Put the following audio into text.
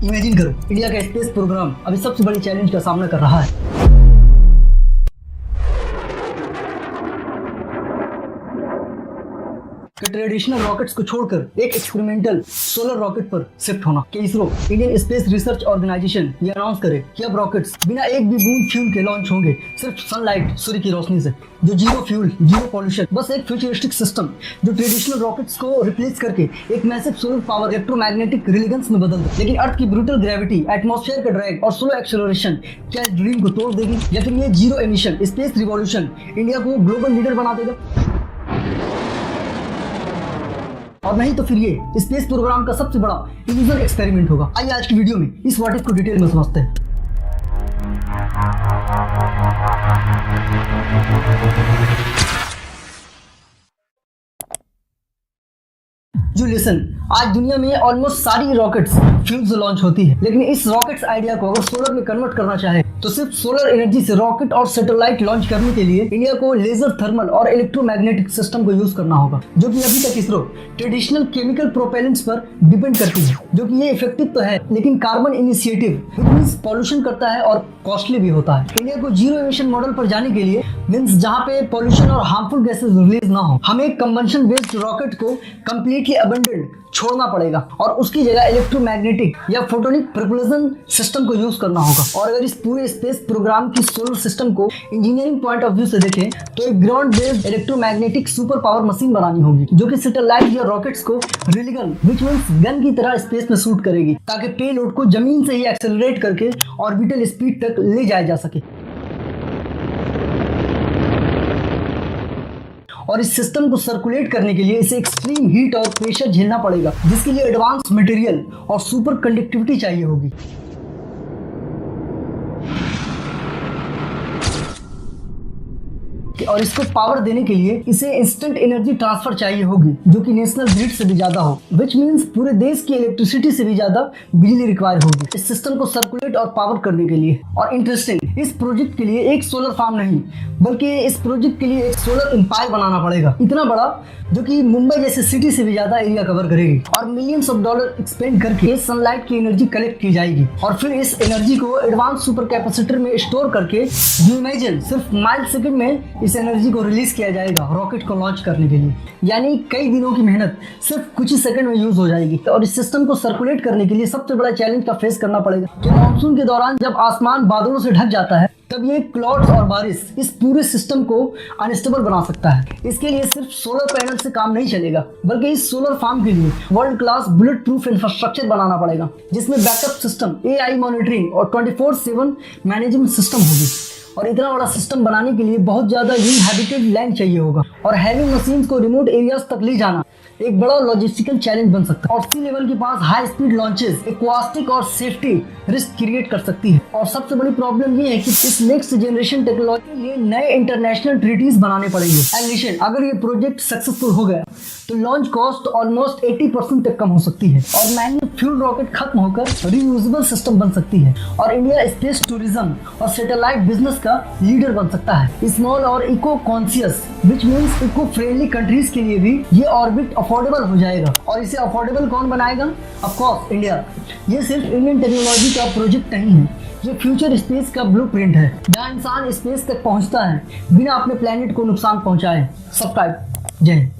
Imagine करो, India का space programme अभी सबसे बड़ी चैलेंज का सामना कर रहा है। कि ट्रेडिशनल रॉकेट्स को छोड़कर एक एक्सपेरिमेंटल सोलर रॉकेट पर शिफ्ट होना। कि ISRO Indian space research organisation ये अनाउंस करे कि अब रॉकेट्स बिना एक भी बूंद फ्यूल के लॉन्च होंगे, सिर्फ सनलाइट, सूर्य की रोशनी से, जो जीरो फ्यूल, जीरो पॉल्यूशन, बस एक फ्यूचरिस्टिक सिस्टम जो ट्रेडिशनल रॉकेट्स को रिप्लेस करके एक मैसिव सोलर पावर इलेक्ट्रोमैग्नेटिक रिलीगेंस में बदल दे। लेकिन अर्थ की ब्रूटल ग्रेविटी, एटमॉस्फेयर का ड्रैग और स्लो एक्सेलरेशन क्या इस ड्रीम को तोड़ देगी, या फिर ये zero emission space revolution India को ग्लोबल लीडर बना देगा? और नहीं तो फिर ये स्पेस प्रोग्राम का सबसे बड़ा इल्यूजन एक्सपेरिमेंट होगा। आइए आज की वीडियो में इस व्हाट इफ को डिटेल में समझते हैं। जो लिसन, आज दुनिया में ऑलमोस्ट सारी रॉकेट्स फ्यूल से लॉन्च होती है, लेकिन इस रॉकेट्स आइडिया को अगर सोलर में कन्वर्ट करना चाहे तो सिर्फ सोलर एनर्जी से रॉकेट और सैटेलाइट लॉन्च करने के लिए इंडिया को लेजर, थर्मल और इलेक्ट्रोमैग्नेटिक सिस्टम को यूज करना होगा, जो कि अभी तक इसरो ट्रेडिशनल केमिकल प्रोपेलेंट्स पर डिपेंड करती है, जो कि ये इफेक्टिव तो है लेकिन कार्बन इनिशिएटिव मींस पॉल्यूशन करता है और कॉस्टली भी होता है। इंडिया को जीरो एमिशन मॉडल पर जाने के लिए मींस जहाँ पे पॉल्यूशन और हार्मफुल गैसेज रिलीज ना हो, हमें कंबंशन बेस्ड रॉकेट को कंप्लीटली अबंडेंट छोड़ना पड़ेगा और उसकी जगह इलेक्ट्रोमैग्नेटिक या फोटोनिक प्रोपल्शन सिस्टम को यूज करना होगा। और अगर इस पूरे स्पेस प्रोग्राम की सोलर सिस्टम को इंजीनियरिंग पॉइंट ऑफ व्यू से देखें तो एक ground based electromagnetic super power machine बनानी होगी, जो कि सैटेलाइट या रॉकेट्स को रिलीगन विच मींस गन की तरह स्पेस में शूट करेगी, ताकि पेलोड को जमीन से ही एक्सेलरेट करके ऑर्बिटल स्पीड तक ले जाया जा सके। और इस सिस्टम को सर्कुलेट करने के लिए इसे एक्सट्रीम हीट और प्रेशर झेलना पड़ेगा, जिसके लिए एडवांस मटेरियल और सुपर कंडक्टिविटी चाहिए होगी। और इसको पावर देने के लिए इसे इंस्टेंट एनर्जी ट्रांसफर चाहिए होगी, जो कि नेशनल ग्रिड से भी ज्यादा हो, विच मींस पूरे देश की इलेक्ट्रिसिटी से भी ज्यादा बिजली रिक्वायर होगी इस सिस्टम को सर्कुलेट और पावर करने के लिए। और इंटरेस्टिंग, इस प्रोजेक्ट के लिए एक सोलर फार्म नहीं बल्कि इस प्रोजेक्ट के लिए एक सोलर एम्पायर बनाना पड़ेगा, इतना बड़ा जो कि मुंबई जैसे सिटी से भी ज्यादा एरिया कवर करेगी। और मिलियंस ऑफ डॉलर एक्सपेंड करके सनलाइट की एनर्जी कलेक्ट की जाएगी और फिर इस एनर्जी को एडवांस सुपर कैपेसिटर में स्टोर करके यू इमेजिन सिर्फ माइल सेकंड में इस एनर्जी को रिलीज किया जाएगा रॉकेट को लॉन्च करने के लिए। यानी कई दिनों की मेहनत सिर्फ कुछ ही सेकंड में यूज हो जाएगी। और इस सिस्टम को सर्कुलेट करने के लिए सबसे बड़ा चैलेंज का फेस करना पड़ेगा कि मानसून के दौरान जब आसमान बादलों से ढक जाता है, तब ये क्लाउड्स और बारिश इस पूरे सिस्टम को अनस्टेबल बना सकता है। इसके लिए सिर्फ सोलर पैनल से काम नहीं चलेगा, बल्कि इस सोलर फार्म के लिए world class bullet proof infrastructure बनाना पड़ेगा, जिसमें बैकअप सिस्टम, AI मॉनिटरिंग और 24/7 मैनेजमेंट सिस्टम होगी। और इतना बड़ा सिस्टम बनाने के लिए बहुत ज्यादा इनहैबिटेड लैंड चाहिए होगा, और हैवी मशीन्स को रिमोट एरियाज तक ले जाना एक बड़ा लॉजिस्टिकल चैलेंज बन सकता है। और सी लेवल के पास हाई स्पीड लॉन्चेस एक्वास्टिक और सेफ्टी रिस्क क्रिएट कर सकती है। और सबसे बड़ी प्रॉब्लम ये है कि इस नेक्स्ट जनरेशन टेक्नोलॉजी के लिए नए इंटरनेशनल ट्रीटीज बनाने पड़ेंगे। एंड लिसन, अगर ये प्रोजेक्ट सक्सेसफुल हो गया तो लॉन्च कॉस्ट ऑलमोस्ट 80% तक कम हो सकती है, और महंगे फ्यूल रॉकेट खत्म होकर रीयूजेबल सिस्टम बन सकती है, और इंडिया स्पेस टूरिज्म और सैटेलाइट बिजनेस का लीडर बन सकता है। स्मॉल और eco conscious which means eco friendly countries के लिए भी ये ऑर्बिट अफोर्डेबल हो जाएगा। और इसे अफोर्डेबल कौन बनाएगा? Of course India. ये सिर्फ इंडियन टेक्नोलॉजी का प्रोजेक्ट नहीं है, ये फ्यूचर स्पेस का ब्लूप्रिंट है, जहां इंसान स्पेस तक पहुंचता है बिना अपने प्लेनेट को नुकसान पहुंचाए। सब्सक्राइब। जय हिंद।